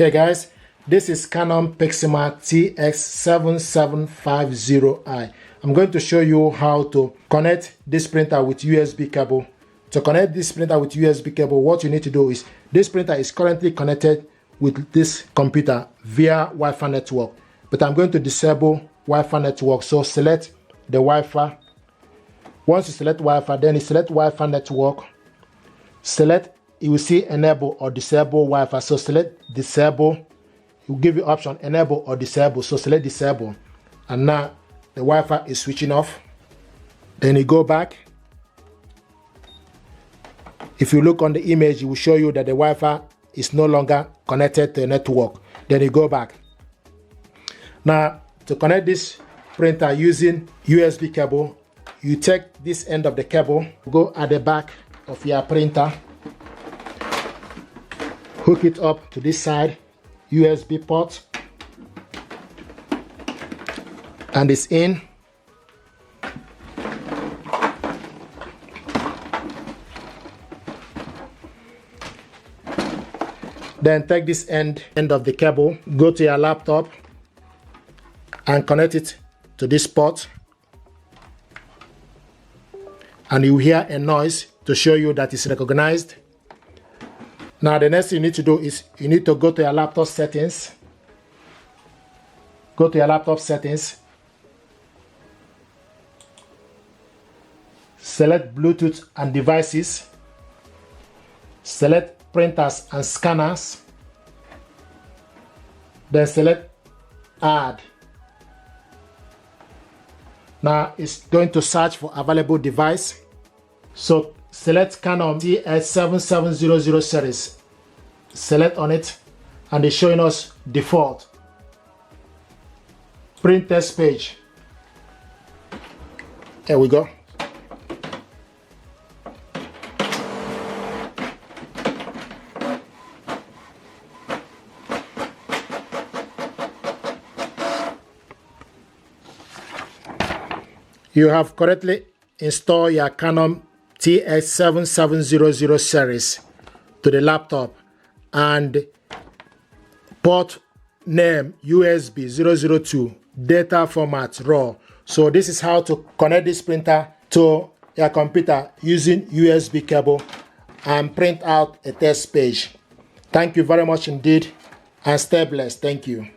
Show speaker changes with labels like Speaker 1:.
Speaker 1: Hey guys, this is Canon PIXMA TS7750i. I'm going to show you how to connect this printer with USB cable. To connect this printer with USB cable, what you need to do is, this printer is currently connected with this computer via Wi-Fi network, but I'm going to disable Wi-Fi network. So select the Wi-Fi. Once you select Wi-Fi, then you select Wi-Fi network. Select, you will see enable or disable Wi-Fi. So select disable. It will give you option enable or disable. So select disable, and now the Wi-Fi is switching off. Then you go back. If you look on the image, it will show you that the Wi-Fi is no longer connected to a network. Then you go back. Now, to connect this printer using USB cable, you take this end of the cable, go at the back of your printer, hook it up to this side USB port, and it's in. Then take this end of the cable, go to your laptop and connect it to this port, and you hear a noise to show you that it's recognized. Now the next thing you need to do is you need to go to your laptop settings. Go to your laptop settings. Select Bluetooth and devices. Select printers and scanners. Then select add. Now it's going to search for available device. So select Canon TS7750 series. Select on it, and it's showing us default print test page. There we go. You have correctly installed your Canon TS7750 series to the laptop, and port name USB 002, data format RAW. So this is how to connect this printer to your computer using USB cable and print out a test page. Thank you very much indeed, and stay blessed. Thank you.